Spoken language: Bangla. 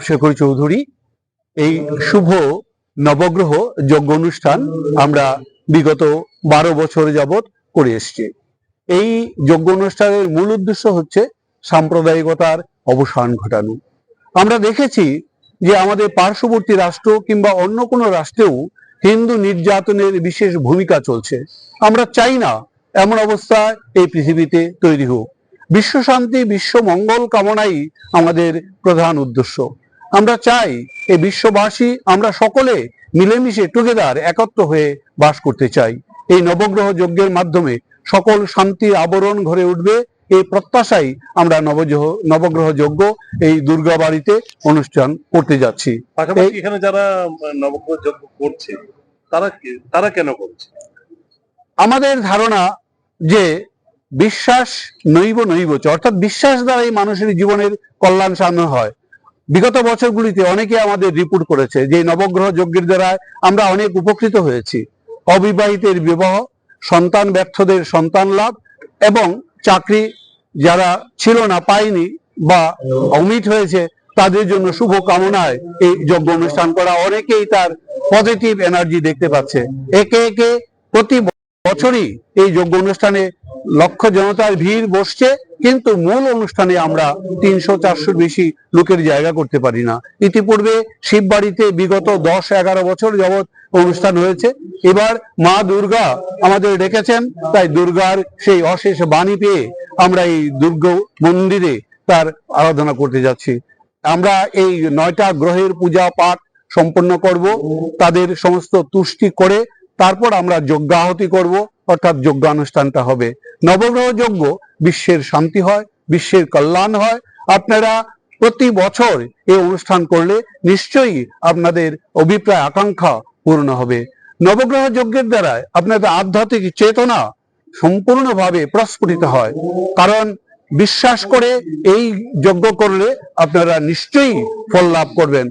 শেখর চৌধুরী। এই শুভ নবগ্রহ যজ্ঞ অনুষ্ঠান আমরা বিগত 12 বছর যাবৎ করে এসছি। এই যজ্ঞ অনুষ্ঠানের মূল উদ্দেশ্য হচ্ছে সাম্প্রদায়িকতার অবসান ঘটানো। আমরা দেখেছি যে আমাদের পার্শ্ববর্তী রাষ্ট্র কিংবা অন্য কোনো রাষ্ট্রেও হিন্দু নির্যাতনের বিশেষ ভূমিকা চলছে। আমরা চাই না এমন অবস্থা এই পৃথিবীতে তৈরি হোক। বিশ্ব শান্তি, বিশ্ব মঙ্গল কামনাই আমাদের প্রধান উদ্দেশ্য। আমরা চাই এই বিশ্ববাসী আমরা সকলে মিলেমিশে টুগেদার একত্র হয়ে বাস করতে চাই। এই নবগ্রহ যজ্ঞের মাধ্যমে সকল শান্তির আবরণ ঘরে উঠবে, এই প্রত্যাশাই আমরা নবগ্রহ যজ্ঞ এই দুর্গা বাড়িতে অনুষ্ঠান করতে যাচ্ছি। পাশাপাশি এখানে যারা নবগ্রহ যজ্ঞ করছে তারা কেন করছে? আমাদের ধারণা যে বিশ্বাস নৈব নৈবচ, অর্থাৎ বিশ্বাস দ্বারাই মানুষের জীবনের কল্যাণ সাধন হয়। বিগত বছরগুলিতে অনেকে আমাদের রিপোর্ট করেছে যে নবগ্রহ যজ্ঞের দ্বারা আমরা অনেক উপকৃত হয়েছি। অবিবাহিতের বিবাহ, সন্তান ব্যর্থদের সন্তান লাভ এবং চাকরি যারা ছিল না, পায়নি বা অমিট হয়েছে তাদের জন্য শুভ কামনায় এই যজ্ঞ অনুষ্ঠান করা। অনেকেই তার পজিটিভ এনার্জি দেখতে পাচ্ছে। একে একে প্রতি বছরই এই যজ্ঞ অনুষ্ঠানে লক্ষ জনতার ভিড় বসছে, কিন্তু মূল অনুষ্ঠানে আমরা 300-400 বেশি লোকের জায়গা করতে পারি না। ইতিপূর্বে শিববাড়িতে বিগত 10-11 বছর যাবৎ অনুষ্ঠান হয়েছে। এবার মা দুর্গা আমাদের ডেকেছেন, তাই দুর্গার সেই অশেষ বাণী পেয়ে আমরা এই দুর্গা মন্দিরে তার আরাধনা করতে যাচ্ছি। আমরা এই 9টা গ্রহের পূজা পাঠ সম্পন্ন করব, তাদের সমস্ত তুষ্টি করে তারপর আমরা যজ্ঞাহুতি করব, অর্থাৎ যজ্ঞানুষ্ঠানটা হবে। নবগ্রহ যজ্ঞ বিশ্বের শান্তি হয়, বিশ্বের কল্যাণ হয়। আপনারা প্রতি বছর এই অনুষ্ঠান করলে নিশ্চয়ই আপনাদের অভিপ্রায় আকাঙ্ক্ষা পূর্ণ হবে। নবগ্রহ যজ্ঞের দ্বারা আপনাদের আধ্যাত্মিক চেতনা সম্পূর্ণভাবে প্রস্ফুটিত হয়, কারণ বিশ্বাস করে এই যজ্ঞ করলে আপনারা নিশ্চয়ই ফল লাভ করবেন।